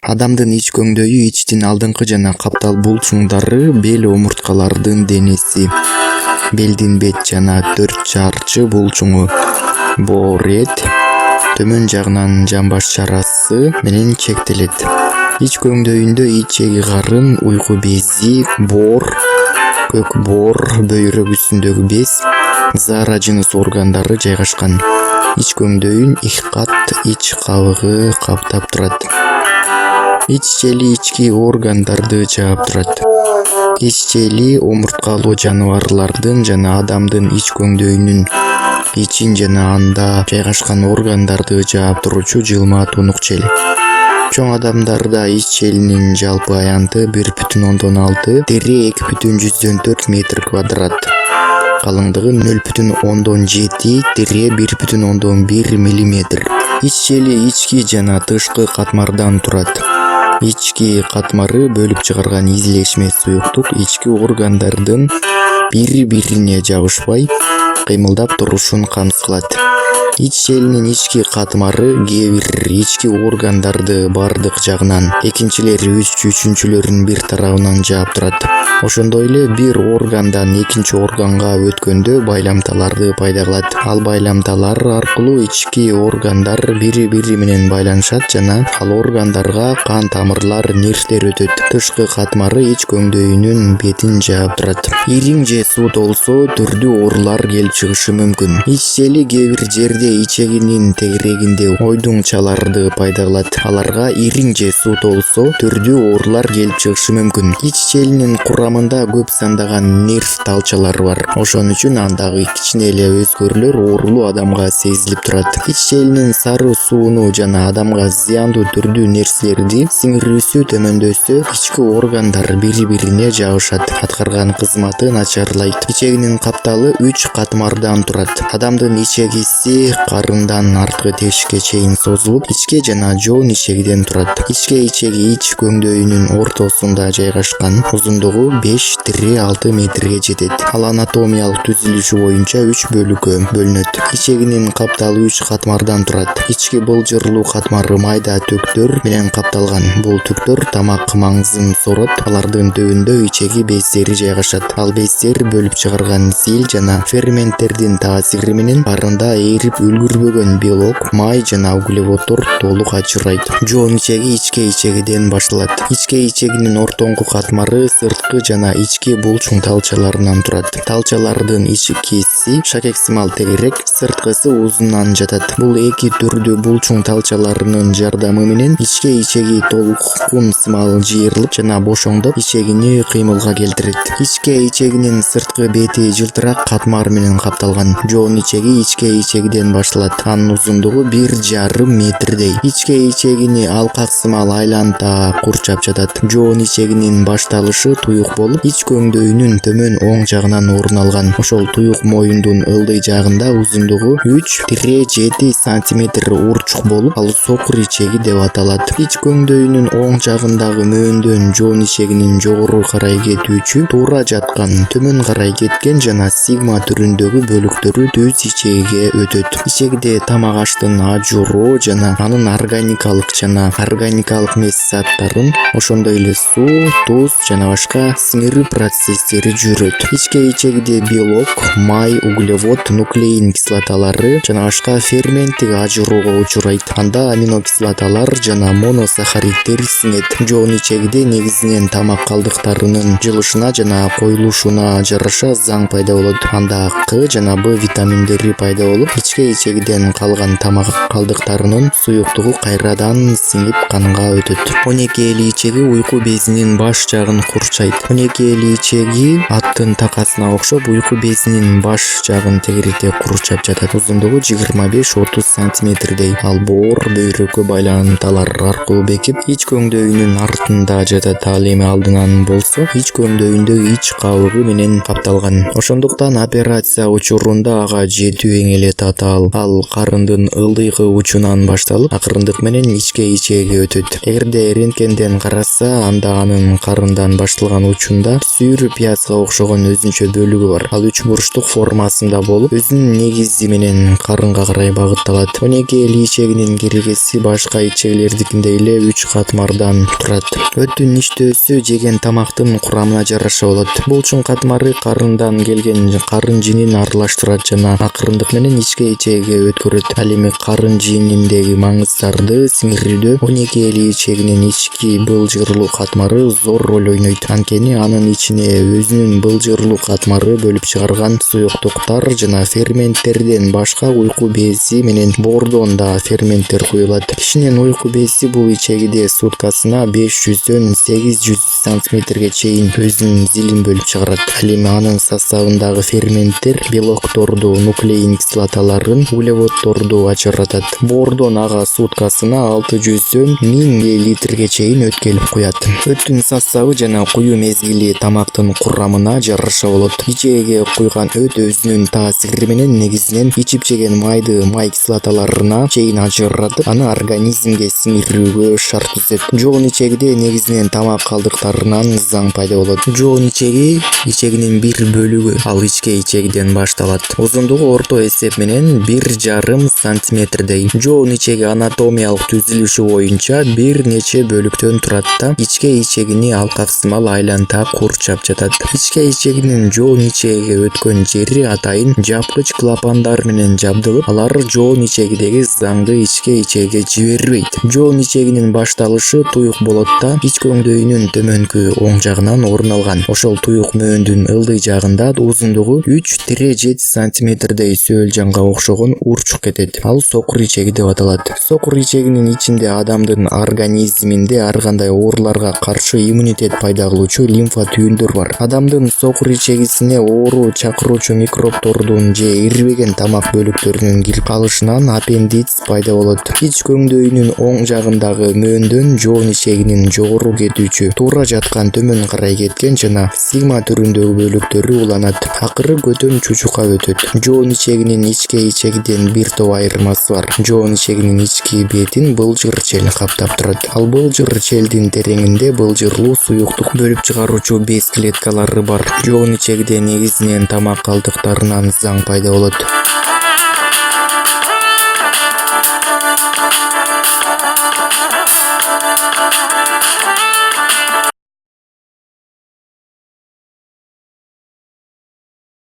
Адамдын ич көңдөйү ичтин алдыңкы жана каптал булчуңдары бел омурткалардын денеси. Белдин бет жана 4 чарчы булчуңу боор эт төмөн жагынан жамбаш чарасы менен чектелет. Ич көңдөйүндө ичеги карын, уйку бези, боор, көк боор, бөйрөк үстүндөгү без, заара жыныс органдары жайгашкан. Ич көңдөйүн ихкат ич кабыгы каптап турат. Ич жели ички органдарды жаап турат. Ич жели омурткалуу жаныбарлардын жана адамдын ич көңдөйүнүн ичин жана анда жайгашкан органдарды жаап туручу жылма тунук жел. Чоң адамдарда ич желинин жалпы аянты 1,6, дери 2,4 метр квадрат. Калыңдыгы 0,7, тире 1,1 миллиметр. Ич жели ички жана тышкы катмардан турат. Ички катмары бөлүп чыгарган изилешме суюктук ички органдардын бири-бирине жабышпай кыймылдап турушун камсыз. Ич желинин ички катмары кээ бир ички органдарды бардык жагынан, экинчилери үчүнчүлөрүн бир тарабынан жаап турат. Ошондой эле бир органдан экинчи органга өткөндө байламталарды пайда кылат. Ал байламталар аркылуу ички органдар бири-бири менен байланышат жана ал органдарга кан тамырлар, нервдер өтөт. Тышкы катмары ич көңдөйүнүн бетин жаап турат. Ириң же суу толсо түрдүү оорулар келип чыгышы мүмкүн. Ич жели кээ бир жерде ичегинин тегерегинде ойдуңчаларды пайда кылат. Аларга ириң же суу толсо түрдүү оорулар келип чыгышы мүмкүн. Ич желинин курамында көп сандаган нерв талчалары бар. Ошон үчүн андагы кичине эле өзгөрүүлөр оорулуу адамга сезилип турат. Ич желинин сары сууну жана адамга зыяндуу түрдүү нерселерди сиңирүүсү төмөндөсө, ички органдар бири-бирине жабышат, аткарган кызматы начарлайт. Ичегинин капталы 3 катмардан турат. Адамдын ичегиси карындан арткы тешикке чейин созулуп, ичке жана жоон ичегиден турат. Ичке ичеги ич көңдөйүнүн ортосунда жайгашкан, узундугу 5-6 метрге жетет. Ал анатомиялык түзүлүшү боюнча 3 бөлүккө бөлүнөт. Ичегинин капталы 3 катмардан турат. Ички былжырлуу катмары майда төктөр менен капталган. Бул төктөр тамак маңызын сорот. Алардын түбүндө ичеги бездери жайгашат. Ал бездер бөлүп чыгарган зил жана ферменттердин таасири менен карында эрип үлгүрбөгөн белок, май жана углеводдор толук ачырайт. Жоон ичеги ичке ичегиден башталат. Ичке ичегинин ортоңку катмары сырткы жана ички булчуң талчаларынан турат. Талчалардын ичкиси шакексимал тегерек, сырткысы узунан жатат. Бул эки түрдүү булчуң талчаларынын жардамы менен ичке ичеги толкун сымал жыйырылып жана бошоңдоп, ичегини кыймылга келтирет. Ичке ичегинин сырткы бети жылтырак катмар менен капталган. Жоон ичеги ичке ичегиден башталат. Анын узундугу 1,5 метрдей. Ичке ичегини алкак сымал айланта курчап жатат. Жоон ичегинин башталышы туюк болуп, ич көңдөйүнүн төмөн оң жагынан орун алган. Ошол туюк моюндун ылдый жагында узундугу 3-7 сантиметр урчук болуп, ал сокур ичеги деп аталат. Ич көңдөйүнүн оң жагындагы мөөндөн жоон ичегинин жогору карай кетүүчү, туура жаткан, төмөн карай кеткен жана сигма түрүндөгү бөлүктөрү түз ичегиге өтөт. Ичегиде тамак аштын ажыроо жана анын органикалык жана органикалык эмес заттарын, ошондой эле суу, туз жана башка сиңирүү процесстери жүрөт. Ичке ичегиде белок, май, углевод, нуклеин кислоталары жана башка ферменттик ажыроого учурайт. Анда аминокислоталар жана моносахариддер сиңет. Жоон ичегиде негизинен тамак калдыктарынын жылышына жана коюлушуна жараша заң пайда болот. Анда К жана Б витаминдери пайда болуп, ичке ичегиден калган тамак калдыктарынын суюктугу кайрадан сиңип канга өтөт. 12 эли ичеги уйку безинин баш жагын курчайт. 12 эли ичеги аттын такасына окшоп уйку безинин баш жагын тегеректе курчап жатат. Узундугу 25-30 сантиметрдей. Ал боор, бөйрөккө байламталар аркылуу бекип, ич көңдөйүнүн артында жатат. Ал эми алдынан болсо, ич көңдөйүндө ич кабыгы менен капталган. Ошондуктан операция учурунда ага жетүү эң эле татаал абал. Ал карындын ылдыйкы учунан башталып, акырындык менен ичке ичеге өтөт. Эгерде рентгенден караса, анда анын карындан башталган учунда сүйүр пиязга окшогон өзүнчө бөлүгү бар. Ал үч бурчтук формасында болуп, өзүнүн негизи менен карынга карай багытталат. Онегели ичегинин киргеси башка ичегилердикиндей эле 3 катмардан турат. Өтүн иштөөсү жеген тамактын курамына жараша болот. Булчуң катмары карындан келген карын жинин аралаштырат жана акырындык менен ичке ичеге өткөрөт. Ал эми карын жининдеги маңыздарды сиңирүүдө онегели ичегинин ички былжырлуу катмары зор роль ойнойт. Анткени анын ичине өзүнүн былжырлуу катмары бөлүп чыгарган суюктуктар жана ферменттерден башка уйку бези менен бордон да ферменттер куюлат. Кишинин уйку бези бул ичегиде суткасына 500дөн 800 сантиметрге чейин өзүнүн зилин бөлүп чыгарат. Ал эми анын составындагы ферменттер белокторду, нуклеин кислоталарын, углеводдорду ажыратат. Бордон ага суткасына 600дөн 1000 литрге чейин өт келип куят. Өттүн составы жана куюу мезгили тамактын курамына жараша болот. Ичеге куйган өт өзүнүн таасири менен негизинен ичип жеген майды май кислоталарына чейин ажыратып, аны организмге сиңирүүгө шарт түзөт. Жоон ичегиде негизинен тамак калдыктарынан заң пайда болот. Жоон ичеги ичегинин бир бөлүгү. Ал ичке ичегиден башталат. Узундугу орто эсеп менен 1,5 сантиметрдей. Жоон ичеги анатомиялык түзүлүшү боюнча бир нече бөлүктөн турат да, ичке ичегини алкак айланта курчап жатат. Ичке ичегинин жоон ичегиге өткөн жери атайын жапкыч клапандар менен жабдылып, алар жоон ичегидеги заңды ичке ичегиге жибербейт. Жоон ичегинин башталышы туюк болот да, ич көңдөйүнүн төмөнкү оң жагынан орун алган. Ошол туюк мөөндүн ылдый жагында узундугу 3-7 сантиметрдей сөөлжанга окшогон урчук кетет. Ал сокур ичеги деп аталат. Сокур ичегинин ичинде адамдын организминде ар кандай ооруларга каршы иммунитет пайда кылуучу лимфа түйүндөр бар. Адамдын сокур ичегисине оору чакыруучу микробтордун же ирбеген тамак бөлүктөрүнүн кирип калышынан аппендиц пайда болот. Ич көңдөйүнүн оң жагындагы мөөндөн жоон ичегинин жогору кетүүчү, туура жаткан төмөн карай кеткен жана сигма түрүндөгү бөлүктөрү уланат. Акыры көтөн чучукка өтөт. Жоон ичегинин ичке ичегиден бир топ айырмасы бар. Жоон ичегинин ички бетин былжыр чел каптап турат. Ал былжыр челдин тереңинде былжырлуу суюктук бөлүп чыгаруучу без клеткалары бар. Жоон ичегиде негизинен тамак калдыктарынан заң пайда болот.